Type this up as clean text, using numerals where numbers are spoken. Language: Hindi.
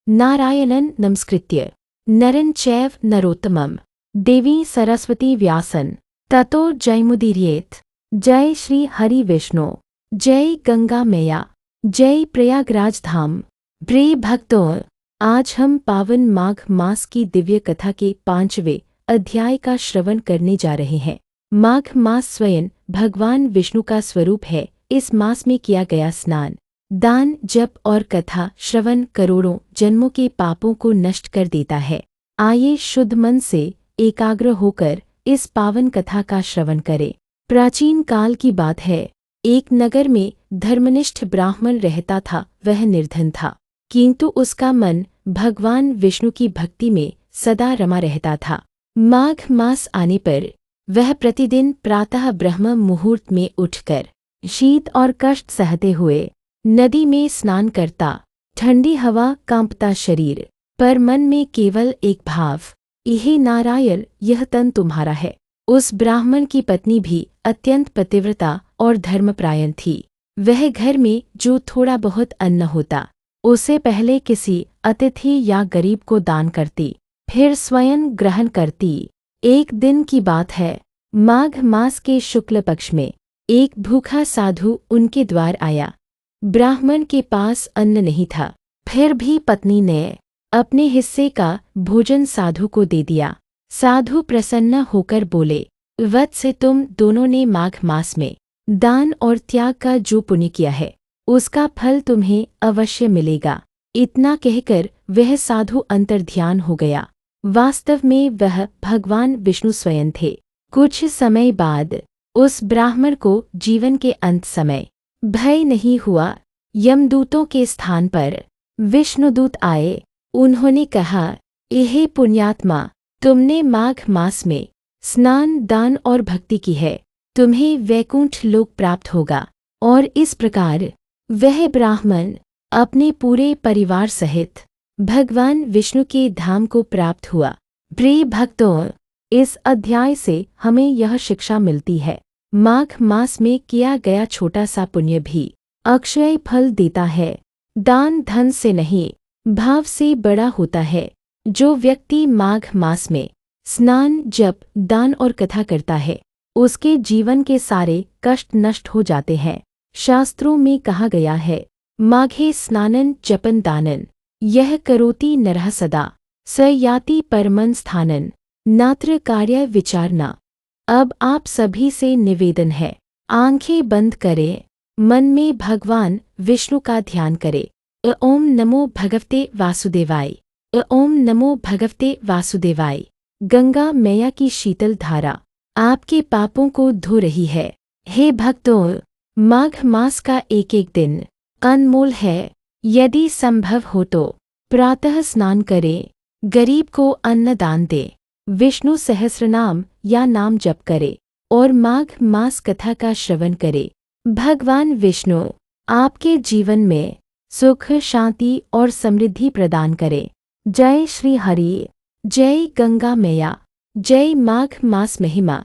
नारायणं नमस्कृत्य नरं चैव नरोत्तमं देवी सरस्वती व्यासं ततो जयमुदीरयेत्। जय श्री हरि विष्णु। जय गंगा मैया। जय प्रयागराज धाम। प्रिय भक्तों, आज हम पावन माघ मास की दिव्य कथा के 5वें अध्याय का श्रवण करने जा रहे हैं। माघ मास स्वयं भगवान विष्णु का स्वरूप है। इस मास में किया गया स्नान, दान, जप और कथा श्रवण करोड़ों जन्मों के पापों को नष्ट कर देता है। आइए शुद्ध मन से एकाग्र होकर इस पावन कथा का श्रवण करें। प्राचीन काल की बात है। एक नगर में धर्मनिष्ठ ब्राह्मण रहता था। वह निर्धन था, किंतु उसका मन भगवान विष्णु की भक्ति में सदा रमा रहता था। माघ मास आने पर वह प्रतिदिन प्रातः ब्रह्म मुहूर्त में उठकर शीत और कष्ट सहते हुए नदी में स्नान करता। ठंडी हवा कांपता शरीर, पर मन में केवल एक भाव, हे नारायण, यह तन तुम्हारा है। उस ब्राह्मण की पत्नी भी अत्यंत पतिव्रता और धर्मपरायण थी। वह घर में जो थोड़ा बहुत अन्न होता, उसे पहले किसी अतिथि या गरीब को दान करती, फिर स्वयं ग्रहण करती। एक दिन की बात है। माघ मास के शुक्ल पक्ष में एक भूखा साधु उनके द्वार आया। ब्राह्मण के पास अन्न नहीं था, फिर भी पत्नी ने अपने हिस्से का भोजन साधु को दे दिया। साधु प्रसन्न होकर बोले, वत्स, तुम दोनों ने माघ मास में दान और त्याग का जो पुण्य किया है, उसका फल तुम्हें अवश्य मिलेगा। इतना कहकर वह साधु अंतर्ध्यान हो गया। वास्तव में वह भगवान विष्णु स्वयं थे। कुछ समय बाद उस ब्राह्मण को जीवन के अंत समय भय नहीं हुआ। यमदूतों के स्थान पर विष्णुदूत आए। उन्होंने कहा, हे पुण्यात्मा, तुमने माघ मास में स्नान, दान और भक्ति की है, तुम्हें वैकुंठ लोक प्राप्त होगा। और इस प्रकार वह ब्राह्मण अपने पूरे परिवार सहित भगवान विष्णु के धाम को प्राप्त हुआ। प्रिय भक्तों, इस अध्याय से हमें यह शिक्षा मिलती है, माघ मास में किया गया छोटा सा पुण्य भी अक्षय फल देता है। दान धन से नहीं, भाव से बड़ा होता है। जो व्यक्ति माघ मास में स्नान, जप, दान और कथा करता है, उसके जीवन के सारे कष्ट नष्ट हो जाते हैं। शास्त्रों में कहा गया है, माघे स्नानन जपन दानन यह करोति नरः सदा स याति परमं स्थानन नात्र कार्य विचारना। अब आप सभी से निवेदन है, आंखें बंद करें, मन में भगवान विष्णु का ध्यान करें। ओम नमो भगवते वासुदेवाय। ओम नमो भगवते वासुदेवाय। गंगा मैया की शीतल धारा आपके पापों को धो रही है। हे भक्तों, माघ मास का एक एक दिन अनमोल है। यदि संभव हो तो प्रातः स्नान करें, गरीब को अन्न दान दें, विष्णु सहस्रनाम या नाम जप करे और माघ मास कथा का श्रवण करे। भगवान विष्णु आपके जीवन में सुख, शांति और समृद्धि प्रदान करे। जय श्री हरि। जय गंगा मैया। जय माघ मास महिमा।